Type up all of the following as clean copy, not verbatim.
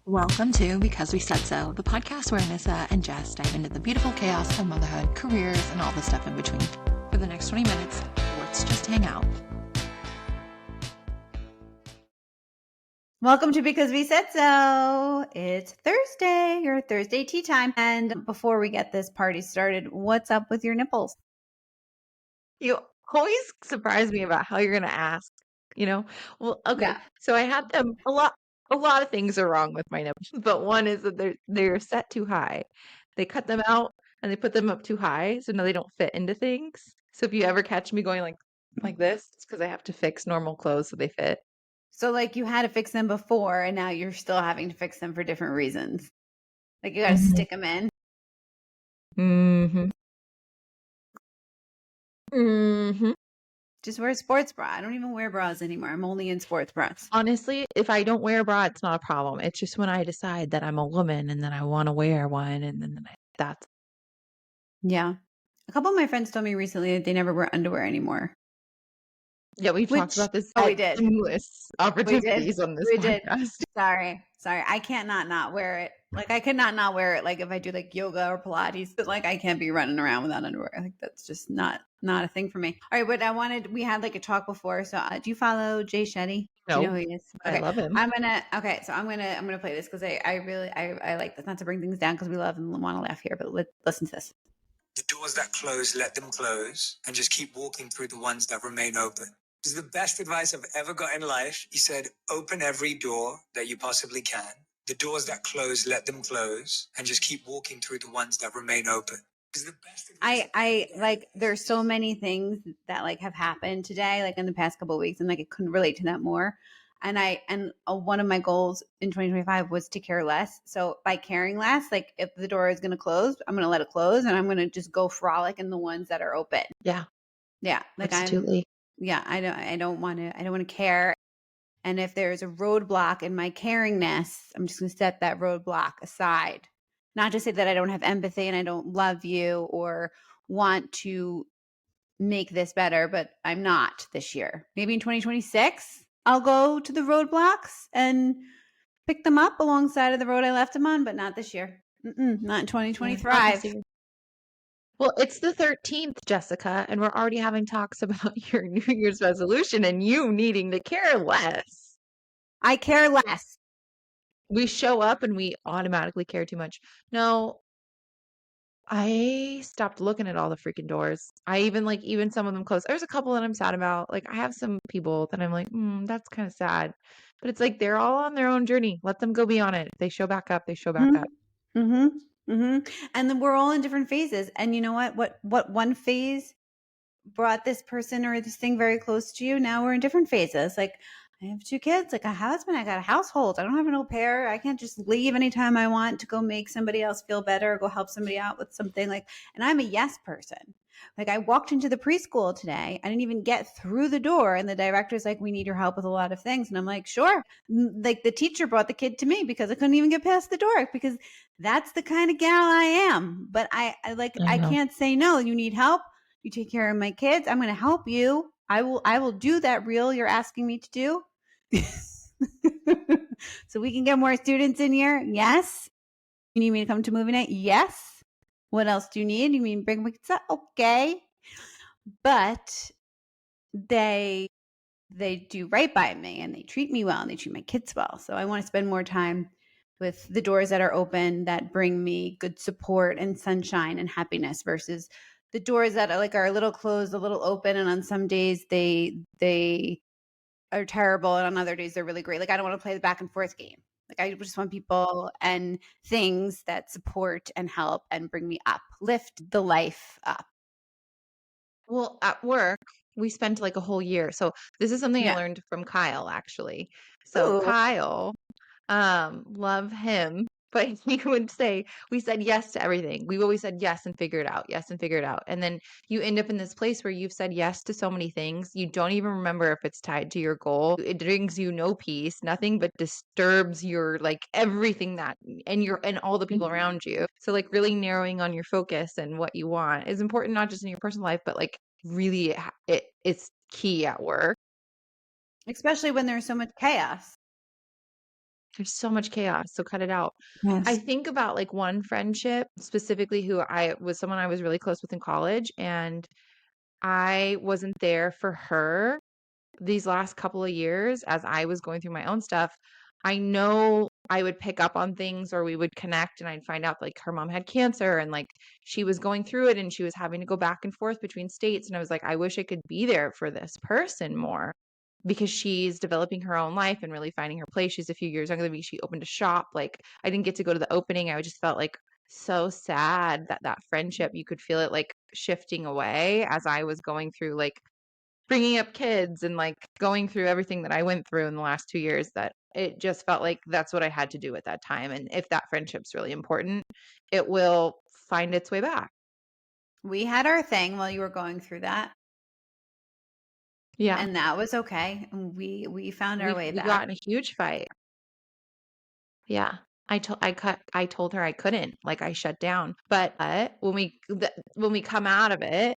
Welcome to Because We Said So, the podcast where Anissa and Jess dive into the beautiful chaos of motherhood, careers, and all the stuff in between. For the next 20 minutes, let's just hang out. Welcome to Because We Said So. It's Thursday, your Thursday tea time. And before we get this party started, what's up with your nipples? You always surprise me about how you're going to ask, Well, okay. Yeah. So I had them a lot of things are wrong with my nipples, but one is that they're set too high. They cut them out and they put them up too high, so now they don't fit into things. So if you ever catch me going like this, it's because I have to fix normal clothes so they fit. So like you had to fix them before and now you're still having to fix them for different reasons. Like you got to stick them in. Mm-hmm. Mm-hmm. Just wear a sports bra. I don't even wear bras anymore. I'm only in sports bras. Honestly, if I don't wear a bra, it's not a problem. It's just when I decide that I'm a woman and then I want to wear one, and then that's Yeah. A couple of my friends told me recently that they never wear underwear anymore. yeah, we've talked about this we at did. endless opportunities on this podcast. Sorry. I can't not wear it. Like I could not wear it. Like if I do like yoga or Pilates, but like I can't be running around without underwear. Like that's just not a thing for me. All right, but we had like a talk before. So do you follow Jay Shetty? Do you know who he is? I love him. So I'm gonna play this because I really like this. Not to bring things down because we love and want to laugh here, but listen to this. The doors that close, let them close, and just keep walking through the ones that remain open. This is the best advice I've ever got in life. He said, open every door that you possibly can. The doors that close, let them close, and just keep walking through the ones that remain open. I like there's so many things that like have happened today, like in the past couple of weeks, and like I couldn't relate to that more. And one of my goals in 2025 was to care less. So by caring less, like if the door is going to close, I'm going to let it close, and I'm going to just go frolic in the ones that are open. Yeah. Like absolutely. I don't want to care. And if there's a roadblock in my caringness, I'm just going to set that roadblock aside. Not to say that I don't have empathy and I don't love you or want to make this better, but I'm not this year. Maybe in 2026, I'll go to the roadblocks and pick them up alongside of the road I left them on, but not this year. Not in 2025. Well, it's the 13th, Jessica, and we're already having talks about your New Year's resolution and you needing to care less. I care less. We show up and we automatically care too much. No, I stopped looking at all the freaking doors. I even some of them closed. There's a couple that I'm sad about. Like I have some people that I'm like, that's kind of sad. But it's like they're all on their own journey. Let them go be on it. If they show back up, they show back up. And then we're all in different phases. And you know what one phase brought this person or this thing very close to you. Now we're in different phases. Like I have 2 kids, like a husband, I got a household. I don't have an au pair. I can't just leave anytime I want to go make somebody else feel better or go help somebody out with something like, and I'm a yes person. Like I walked into the preschool today. I didn't even get through the door. And the director's like, we need your help with a lot of things. And I'm like, sure. Like the teacher brought the kid to me because I couldn't even get past the door because that's the kind of gal I am. But I can't say no. You need help. You take care of my kids. I'm going to help you. I will do that reel you're asking me to do. So we can get more students in here. Yes. You need me to come to movie night? Yes. What else do you need? You mean bring pizza? Okay. But they do right by me and they treat me well and they treat my kids well. So I want to spend more time with the doors that are open that bring me good support and sunshine and happiness versus the doors that are a little closed, a little open, and on some days they are terrible, and on other days they're really great. Like I don't want to play the back and forth game. Like I just want people and things that support and help and bring me up, lift the life up. Well, at work, we spent like a whole year. So this is something I learned from Kyle, actually. So Kyle, love him. But he would say, we said yes to everything. We've always said yes and figure it out. Yes and figure it out. And then you end up in this place where you've said yes to so many things. You don't even remember if it's tied to your goal. It brings you no peace, nothing but disturbs your like everything and all the people around you. So like really narrowing on your focus and what you want is important, not just in your personal life, but like really it's key at work. Especially when there's so much chaos. There's so much chaos, so cut it out. I Yes. think about like one friendship specifically who I was someone I was really close with in college, and I wasn't there for her these last couple of years as I was going through my own stuff. I know I would pick up on things or we would connect and I'd find out like her mom had cancer and like she was going through it and she was having to go back and forth between states. And I was like, I wish I could be there for this person more because she's developing her own life and really finding her place. She's a few years younger than me. She opened a shop. Like I didn't get to go to the opening. I just felt like so sad that that friendship, you could feel it like shifting away as I was going through like bringing up kids and like going through everything that I went through in the last 2 years, that it just felt like that's what I had to do at that time. And if that friendship's really important, it will find its way back. We had our thing while you were going through that. Yeah. And that was okay. And we found our way We back. got in a huge fight. Yeah. I told her I couldn't, like I shut down. But when we come out of it,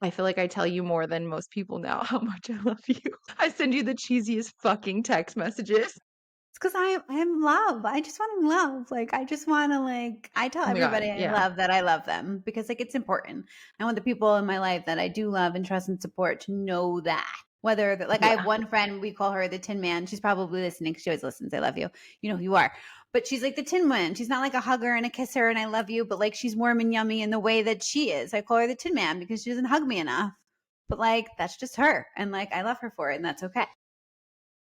I feel like I tell you more than most people know how much I love you. I send you the cheesiest fucking text messages. It's because I'm love. I just want to love. Like I just want to like. I tell Oh my God, everybody I yeah. love that I love them because like it's important. I want the people in my life that I do love and trust and support to know that. Whether like I Yeah. have one friend, we call her the Tin Man. She's probably listening because she always listens. I love you. You know who you are. But she's like the Tin Man. She's not like a hugger and a kisser and I love you, but like she's warm and yummy in the way that she is. I call her the Tin Man because she doesn't hug me enough. But like that's just her, and like I love her for it, and that's okay.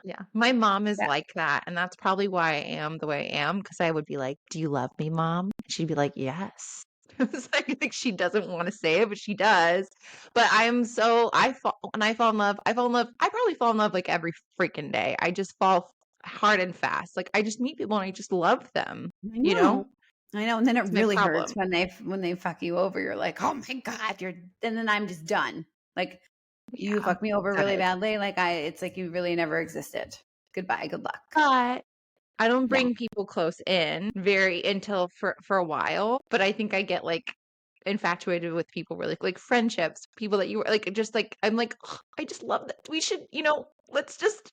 Yeah. My mom is Yeah. like that. And that's probably why I am the way I am. Because I would be like, do you love me, mom? She'd be like, yes. It's like, I think she doesn't want to say it, but she does. But when I fall in love, I probably fall in love like every freaking day. I just fall hard and fast. Like I just meet people and I just love them, I you know? know. I know. And then it It's my really hurts problem. when they fuck you over. You're like, oh my God, and then I'm just done. Like you Yeah. fuck me over really Good. badly. Like it's like you really never existed. Goodbye. Good luck. But I don't Yeah. bring people close in until for a while, but I think I get like infatuated with people really like friendships, people that you were like just like I'm like, "Ugh, I just love that. We should, let's just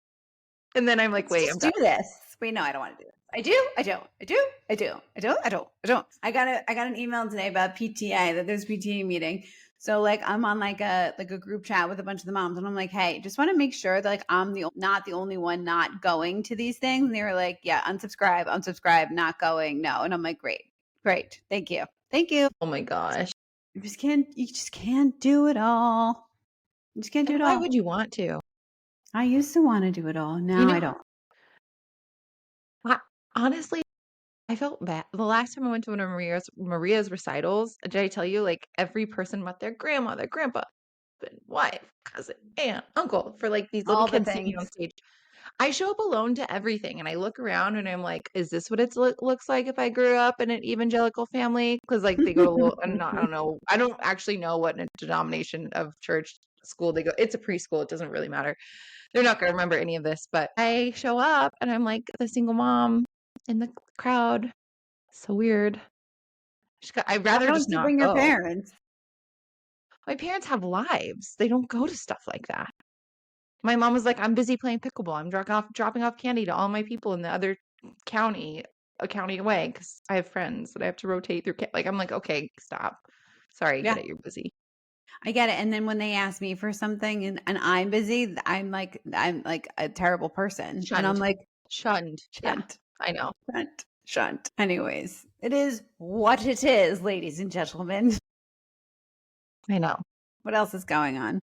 and then I'm like, Let's wait, I'm just done. do this. Wait, no, I don't want to do this. I do. I don't. I do. I do. I don't. I don't. I don't. I got an email today about PTA that there's PTA meeting. So like I'm on like a group chat with a bunch of the moms and I'm like, hey, just want to make sure that like I'm not the only one not going to these things. And they were like, yeah, unsubscribe, not going, no. And I'm like, great, thank you, thank you. Oh my gosh. You just can't do it all. You just can't do And it why all. would you want to? I used to want to do it all. You Now I know, don't. I, honestly, I felt bad. The last time I went to one of Maria's recitals, did I tell you like every person met their grandma, their grandpa, husband, wife, cousin, aunt, uncle for like these little All the kids singing on things. stage. I show up alone to everything and I look around and I'm like, is this what it looks like if I grew up in an evangelical family? Because like they go to a little, I don't know. I don't actually know what denomination of church school they go. It's a preschool. It doesn't really matter. They're not going to remember any of this, but I show up and I'm like the single mom in the crowd. So weird. I'd Why rather don't just you not bring your go. parents? My parents have lives. They don't go to stuff like that. My mom was like, I'm busy playing pickleball. I'm dropping off candy to all my people in the other county, a county away, because I have friends that I have to rotate through. Like, I'm like, okay, stop. Sorry, Yeah, get it. You're busy. I get it. And then when they ask me for something and I'm busy, I'm like a terrible person. And I'm Shunned. like, Shunned. Yeah, shunt, I know. shunt. Anyways, it is what it is, ladies and gentlemen. I know. What else is going on?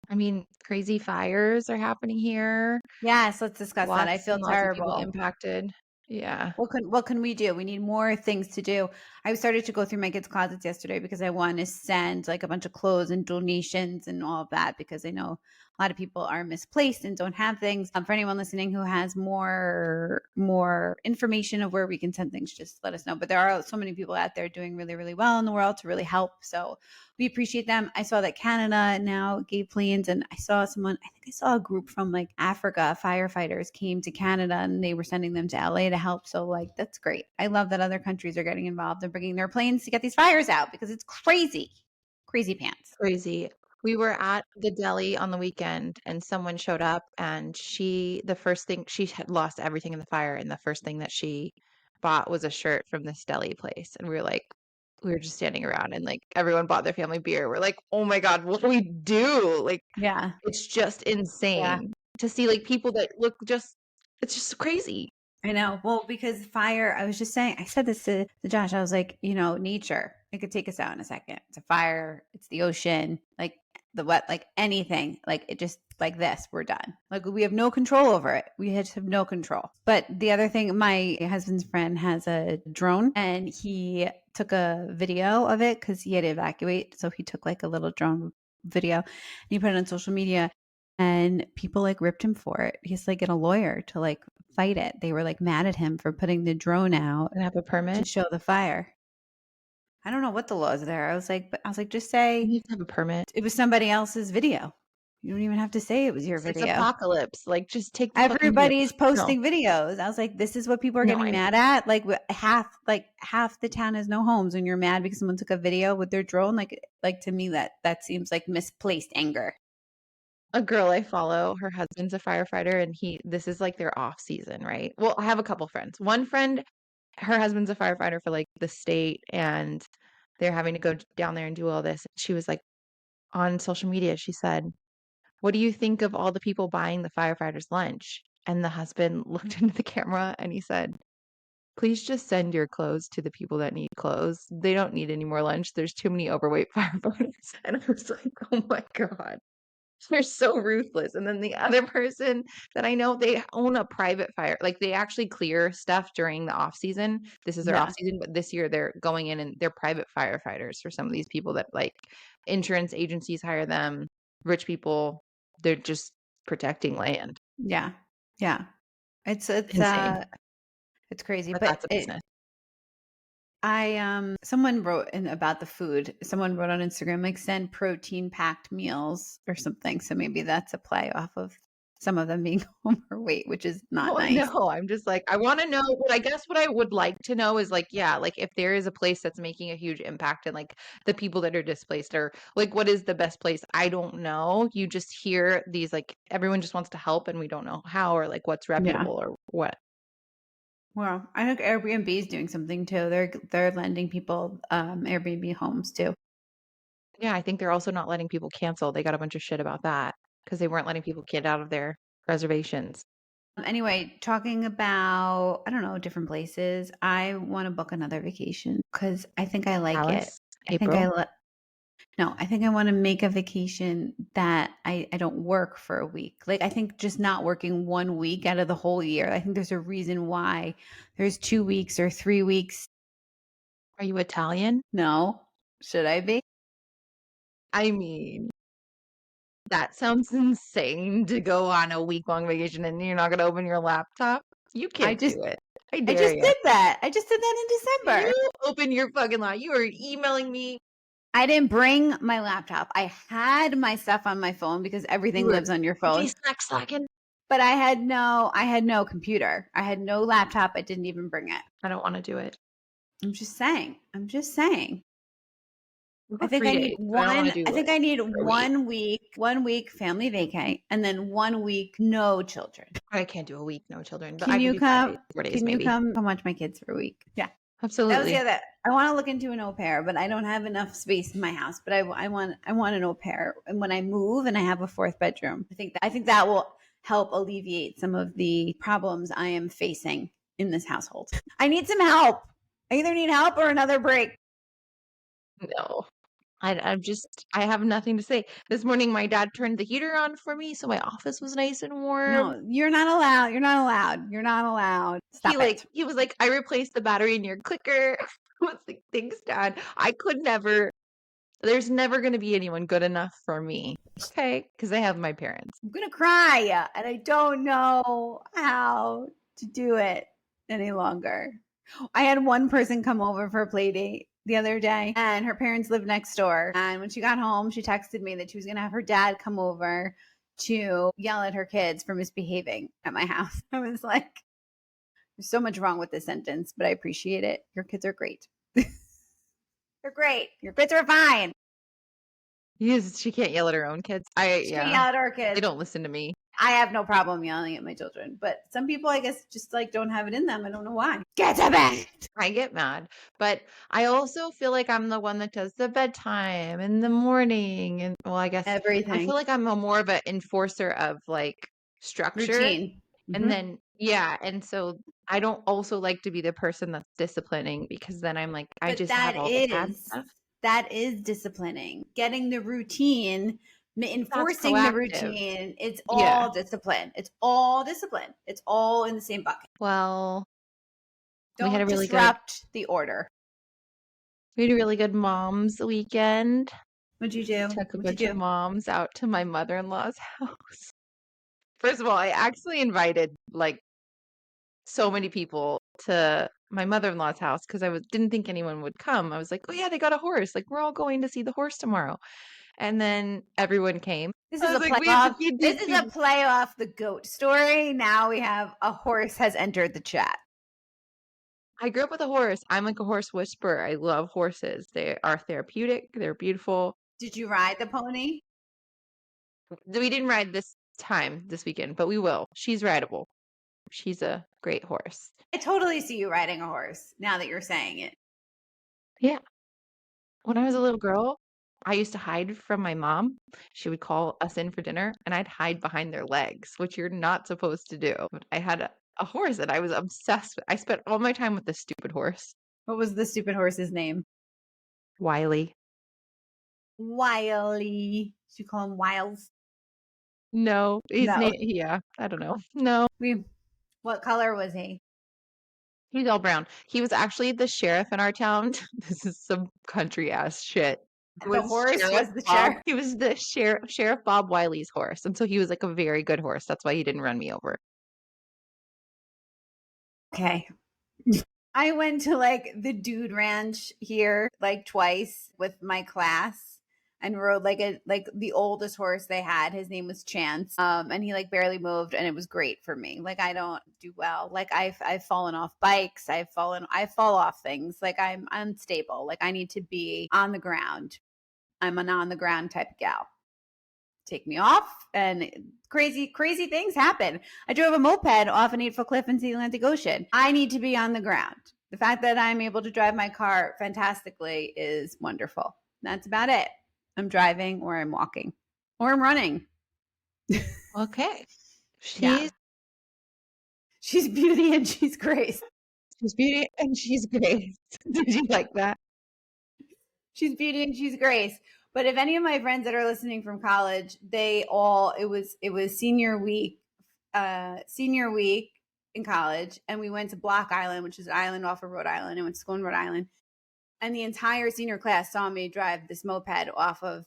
I mean, crazy fires are happening here. Yes, let's discuss that. I Lots feel and lots of people terrible. impacted. Yeah. What can we do? We need more things to do. I started to go through my kids' closets yesterday because I want to send like a bunch of clothes and donations and all of that because I know a lot of people are misplaced and don't have things. For anyone listening who has more information of where we can send things, just let us know. But there are so many people out there doing really, really well in the world to really help. So we appreciate them. I saw that Canada now gave planes, and I saw someone, I think I saw a group from like Africa, firefighters came to Canada and they were sending them to LA to help. So like that's great. I love that other countries are getting involved and bringing their planes to get these fires out because it's crazy. Crazy pants. Crazy. We were at the deli on the weekend and someone showed up and the first thing, she had lost everything in the fire. And the first thing that she bought was a shirt from this deli place. And we were just standing around and like everyone bought their family beer. We're like, oh my God, what do we do? Like, Yeah. it's just insane to see like people that look it's just crazy. I know. Well, because fire, I was just saying, I said this to Josh. I was like, nature, it could take us out in a second. It's a fire, it's the ocean, like the what, like anything, like it just like this, we're done. Like we have no control over it. We just have no control. But the other thing, my husband's friend has a drone and he took a video of it because he had to evacuate. So he took like a little drone video and he put it on social media. And people like ripped him for it. He's like getting a lawyer to like fight it. They were like mad at him for putting the drone out And have a to permit. show the fire. I don't know what the laws are there. I was like, just say You need to have a permit. it was somebody else's video. You don't even have to say it was your It's video. apocalypse. Like just take the fucking Everybody's video. posting videos. I was like, this is what people are No, getting I know. mad at. Like half the town has no homes, and you're mad because someone took a video with their drone. Like to me, that seems like misplaced anger. A girl I follow, her husband's a firefighter and this is like their off season, right? Well, I have a couple friends. One friend, her husband's a firefighter for like the state and they're having to go down there and do all this. She was like on social media, she said, "What do you think of all the people buying the firefighters lunch?" And the husband looked into the camera and he said, "Please just send your clothes to the people that need clothes. They don't need any more lunch. There's too many overweight firefighters." And I was like, oh my God. They're so ruthless. And then the other person that I know, they own a private fire. Like they actually clear stuff during the off season. This is their off season, but this year they're going in and they're private firefighters for some of these people that like insurance agencies hire them, rich people. They're just protecting land. Yeah. Yeah. It's Insane. it's crazy. But But that's a business. Someone wrote about the food. Someone wrote on Instagram like send protein packed meals or something. So maybe that's a play off of some of them being overweight, which is not nice. No, I'm just like, I want to know, but I guess what I would like to know is like, yeah, like if there is a place that's making a huge impact and like the people that are displaced or like, what is the best place? I don't know. You just hear these, like, everyone just wants to help and we don't know how or like what's reputable or what. Well, I think Airbnb is doing something too. They're lending people Airbnb homes too. Yeah, I think they're also not letting people cancel. They got a bunch of shit about that because they weren't letting people get out of their reservations. Anyway, talking about, I don't know, different places. I want to book another vacation because I think I like Alice, it. I think I want to make a vacation that I don't work for a week. Like I think just not working 1 week out of the whole year. I think there's a reason why there's 2 weeks or 3 weeks. Are you Italian? No. Should I be? I mean, that sounds insane to go on a week-long vacation and you're not going to open your laptop. You can't do it. I dare just you. did that. I just did that in December. You open your fucking laptop. You were emailing me. I didn't bring my laptop. I had my stuff on my phone because everything lives on your phone. Slacking. But I had no computer. I had no laptop. I didn't even bring it. I don't want to do it. I'm just saying. I think I need one week family vacay and then 1 week no children. I can't do a week no children. But Can you come? 4 days, Can you maybe. come watch my kids for a week? Yeah, absolutely. That was the other. I want to look into an au pair, but I don't have enough space in my house. But I want an au pair, and when I move and I have a fourth bedroom, I think that will help alleviate some of the problems I am facing in this household. I need some help. I either need help or another break. No. I have nothing to say. This morning, my dad turned the heater on for me, so my office was nice and warm. No, you're not allowed. Stop it. He was like, I replaced the battery in your clicker. I was like, thanks, Dad. I could never. There's never going to be anyone good enough for me. Okay, because I have my parents. I'm gonna cry, and I don't know how to do it any longer. I had one person come over for a play date the other day and her parents live next door. And when she got home, she texted me that she was going to have her dad come over to yell at her kids for misbehaving at my house. I was like, there's so much wrong with this sentence, but I appreciate it. Your kids are great. They're great. Your kids are fine. She can't yell at her own kids. She can't yell at our kids. They don't listen to me. I have no problem yelling at my children, but some people, I guess, just like don't have it in them. I don't know why. Get to bed. I get mad, but I also feel like I'm the one that does the bedtime in the morning, and well, I guess I Everything. feel like I'm more of an enforcer of like structure, Routine. and then and so I don't also like to be the person that's disciplining because then I'm like I But just have all the bad stuff. that is disciplining. Getting the routine, enforcing the proactive. routine. It's Yeah. all discipline. It's all discipline. It's all in the same bucket. Well, Don't we had a really disrupt the order. we had a really good mom's weekend. What'd you do? Took a What'd bunch you of do? moms out to my mother-in-law's house. First of all, I actually invited like so many people to my mother-in-law's house because didn't think anyone would come. I was like, oh yeah, they got a horse. Like we're all going to see the horse tomorrow. And then everyone came. This I is a was like, we have play to feed off. these This is people. a play off the goat story. Now we have a horse has entered the chat. I grew up with a horse. I'm like a horse whisperer. I love horses. They are therapeutic. They're beautiful. Did you ride the pony? We didn't ride this weekend, but we will. She's rideable. She's a great horse. I totally see you riding a horse now that you're saying it. Yeah. When I was a little girl, I used to hide from my mom. She would call us in for dinner, and I'd hide behind their legs, which you're not supposed to do. But I had a horse that I was obsessed with. I spent all my time with this stupid horse, What was the stupid horse's name? Wiley. Wiley. Should you call him Wiles? No, his No. name, yeah, I don't know. No, What color was he? he's all brown. He was actually the sheriff in our town. This is some country ass shit. The horse was the sheriff. He was the Sheriff Bob Wiley's horse, and so he was like a very good horse. That's why he didn't run me over. Okay. I went to like the dude ranch here like twice with my class and rode like the oldest horse they had. His name was Chance. And he like barely moved and it was great for me. Like I don't do well. Like I've fallen off bikes. I fall off things. Like I'm unstable. Like I need to be on the ground. I'm an on the ground type of gal. Take me off and crazy things happen. I drove a moped off an 8-foot cliff into the Atlantic Ocean. I need to be on the ground. The fact that I'm able to drive my car fantastically is wonderful. That's about it. I'm driving or I'm walking or I'm running. Okay. She's beauty and she's grace. She's beauty and she's grace. Did you like that? She's beauty and she's grace. But if any of my friends that are listening from college, it was senior week in college, and we went to Block Island, which is an island off of Rhode Island. I went to school in Rhode Island, and the entire senior class saw me drive this moped off of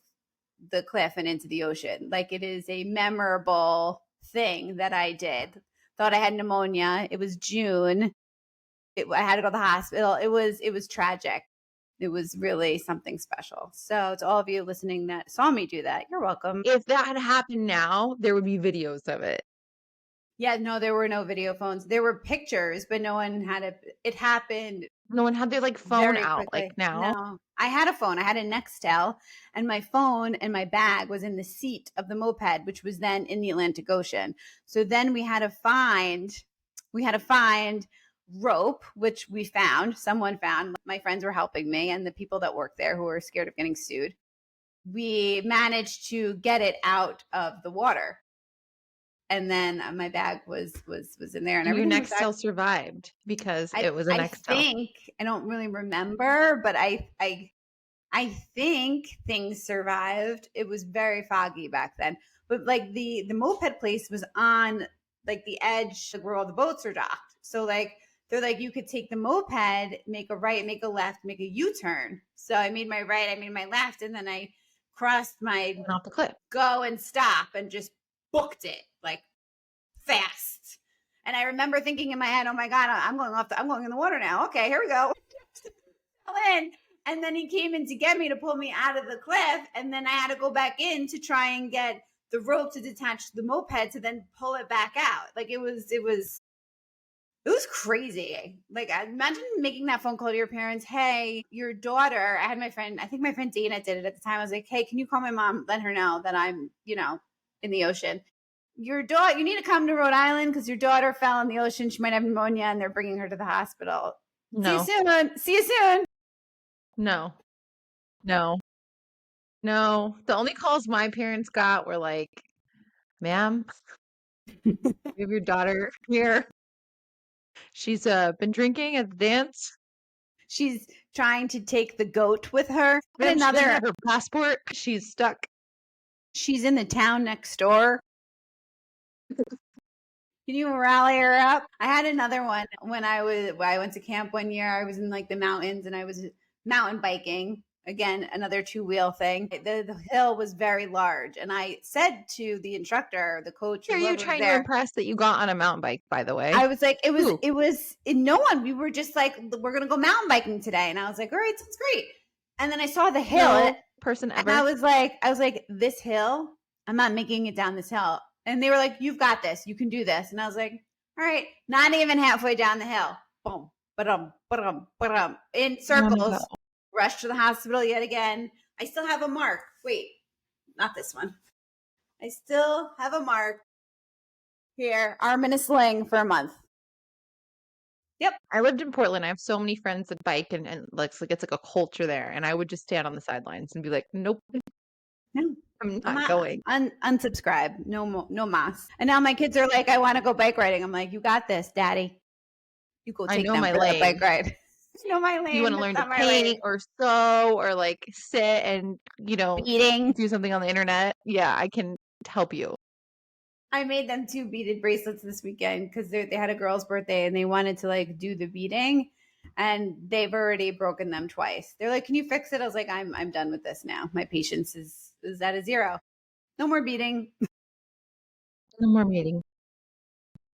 the cliff and into the ocean. Like it is a memorable thing that I did. Thought I had pneumonia. It was June. I had to go to the hospital. It was tragic. It was really something special. So to all of you listening that saw me do that, you're welcome. If that had happened now, there would be videos of it. Yeah, no, there were no video phones. There were pictures, but no one had it. It happened. No one had their like phone very out quickly. like now. No, I had a phone. I had a Nextel, and my phone and my bag was in the seat of the moped, which was then in the Atlantic Ocean. So then we had to find rope, which someone found. My friends were helping me and the people that work there who were scared of getting sued. We managed to get it out of the water. And then my bag was in there and everything. Your Nextel survived because it was a Nextel. I don't really remember, but I think things survived. It was very foggy back then. But like the moped place was on like the edge where all the boats are docked. So like they're like, you could take the moped, make a right, make a left, make a U-turn. So I made my right, I made my left, and then I crossed my off the cliff. Go and stop and just booked it like fast. And I remember thinking in my head, oh my God, I'm going in the water now. Okay, here we go. And then he came in to get me to pull me out of the cliff. And then I had to go back in to try and get the rope to detach the moped to then pull it back out. Like it was It was crazy. Like, imagine making that phone call to your parents. Hey, your daughter, I think my friend Dana did it at the time. I was like, hey, can you call my mom? Let her know that I'm, in the ocean. Your daughter, you need to come to Rhode Island because your daughter fell in the ocean. She might have pneumonia and they're bringing her to the hospital. No. See you soon. No. The only calls my parents got were like, ma'am, you have your daughter here. She's been drinking at the dance. She's trying to take the goat with her. Ma'am, she doesn't have her passport. She's stuck. She's in the town next door. Can you rally her up? I had another one when I went to camp one year. I was in like the mountains and I was mountain biking. Again, another 2-wheel thing. The hill was very large. And I said to the instructor, the coach, Are you trying to impress that you got on a mountain bike, by the way? I was like, no one. We were just like, we're going to go mountain biking today. And I was like, all right, sounds great. And then I saw the hill. No person ever. And I was like, this hill, I'm not making it down this hill. And they were like, you've got this. You can do this. And I was like, all right, not even halfway down the hill. Boom, ba-dum, in circles. Rushed to the hospital yet again. I still have a mark. Wait, not this one. I still have a mark here. Arm in a sling for a month. Yep. I lived in Portland. I have so many friends that bike and it's like a culture there. And I would just stand on the sidelines and be like, nope. No. I'm not going. Unsubscribe. No mas. And now my kids are like, I want to go bike riding. I'm like, you got this, Daddy. You go take them for that bike ride. I know my lane. You want to learn to paint or sew or like sit and, beading, do something on the internet. Yeah, I can help you. I made them 2 beaded bracelets this weekend because they had a girl's birthday and they wanted to like do the beading. And they've already broken them twice. They're like, can you fix it? I was like, I'm done with this now. My patience is at a 0. No more beating. No more meeting.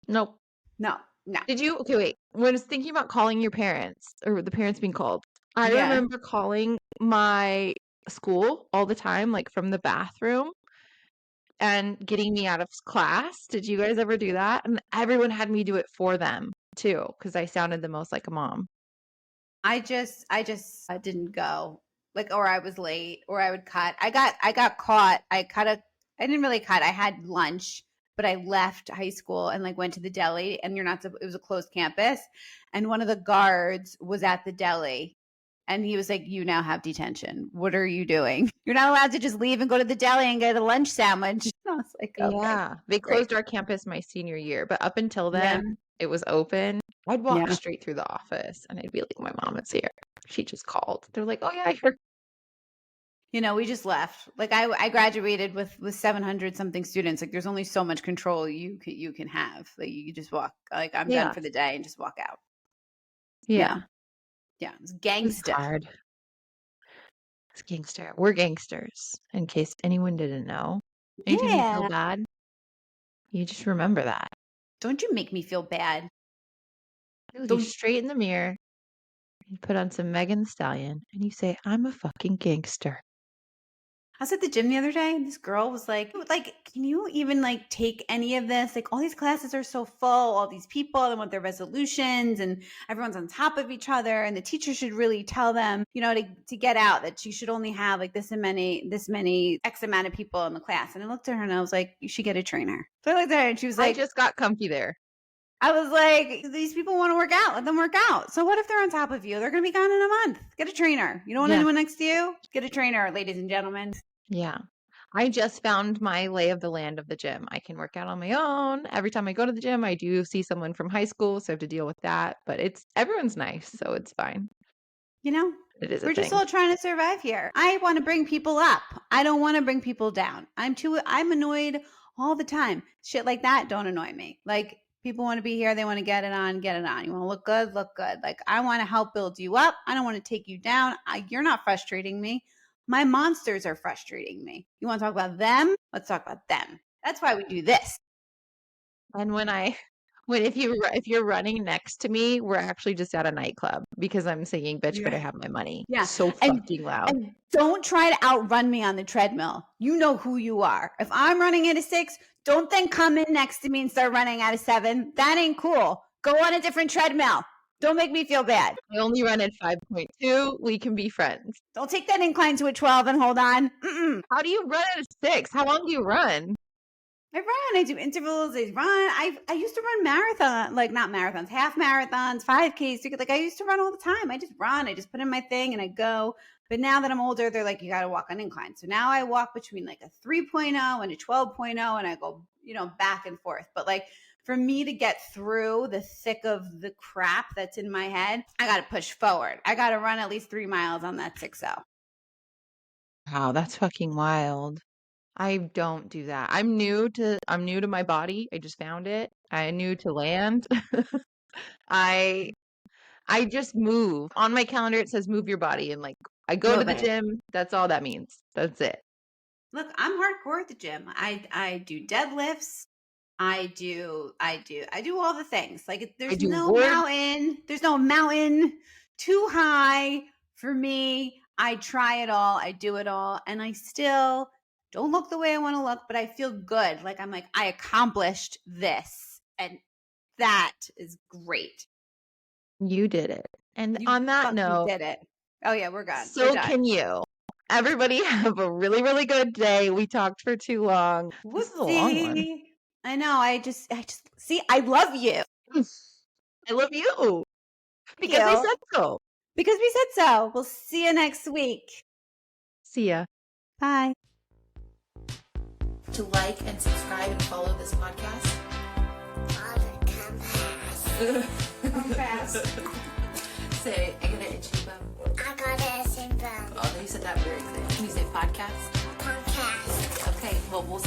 Nope. No. Did you? Okay, wait. When I was thinking about calling your parents or the parents being called, I remember calling my school all the time, like from the bathroom and getting me out of class. Did you guys ever do that? And everyone had me do it for them too, because I sounded the most like a mom. I just didn't go, like, or I was late, or I would cut. I got caught. I didn't really cut. I had lunch, but I left high school and like went to the deli, and it was a closed campus, and one of the guards was at the deli, and he was like, "You now have detention. What are you doing? You're not allowed to just leave and go to the deli and get a lunch sandwich." And I was like, okay, yeah, they closed our campus my senior year, but up until then, it was open. I'd walk straight through the office, and I'd be like, "My mom is here. She just called." They're like, "Oh yeah, I heard." We just left. Like I graduated with 700 something students. Like there's only so much control you can have. Like you just walk. Like I'm done for the day and just walk out. Yeah. It's gangster. It's hard. It's gangster. We're gangsters. In case anyone didn't know. Anytime you feel bad, you just remember that. Don't you make me feel bad. You look straight in the mirror. You put on some Megan Thee Stallion, and you say, "I'm a fucking gangster." I was at the gym the other day, and this girl was like, can you even like take any of this? Like all these classes are so full, all these people, they want their resolutions and everyone's on top of each other. And the teacher should really tell them, to get out, that you should only have like this many X amount of people in the class. And I looked at her and I was like, you should get a trainer. So I looked at her and she was like, I just got comfy there. I was like, these people want to work out. Let them work out. So what if they're on top of you? They're going to be gone in a month. Get a trainer. You don't want anyone next to you? Get a trainer, ladies and gentlemen. Yeah. I just found my lay of the land of the gym. I can work out on my own. Every time I go to the gym, I do see someone from high school, so I have to deal with that. But everyone's nice, so it's fine. It is. We're just all trying to survive here. I want to bring people up. I don't want to bring people down. I'm annoyed all the time. Shit like that don't annoy me. Like people want to be here, they want to get it on. You want to look good, look good. Like I want to help build you up. I don't want to take you down. You're not frustrating me. My monsters are frustrating me. You want to talk about them? Let's talk about them. That's why we do this. And if you're running next to me, we're actually just at a nightclub because I'm singing "Bitch Better Have My Money." Yeah, so fucking loud. And don't try to outrun me on the treadmill. You know who you are. If I'm running at a 6, don't then come in next to me and start running at a 7. That ain't cool. Go on a different treadmill. Don't make me feel bad. I only run at 5.2. We can be friends. Don't take that incline to a 12 and hold on. How do you run at a 6? How long do you run? I run. I do intervals. I run. I used to run marathon, like not marathons, half marathons, 5Ks. Like I used to run all the time. I just run. I just put in my thing and I go. But now that I'm older, they're like, you got to walk on incline. So now I walk between like a 3.0 and a 12.0 and I go, back and forth. But like for me to get through the thick of the crap that's in my head, I got to push forward. I got to run at least 3 miles on that 6.0. Wow, that's fucking wild. I don't do that. I'm new to my body. I just found it. I'm new to land. I just move. On my calendar it says move your body and like I go to the gym. That's all that means. That's it. Look, I'm hardcore at the gym. I do deadlifts. I do all the things. Like there's no mountain too high for me. I try it all. I do it all. And I still don't look the way I want to look, but I feel good. Like I'm like, I accomplished this. And that is great. You did it. And on that note, did it. Oh yeah, we're gone. So can you. Everybody have a really, really good day. We talked for too long. This is a long one. I know. I just see, I love you. I love you. Because we said so. Because we said so. We'll see you next week. See ya. Bye. To like and subscribe and follow this podcast. Come fast. Say, I got an itchy bum. I got an itchy bum. Oh, you said that very clear. Can you say podcast? Podcast. Okay, well, we'll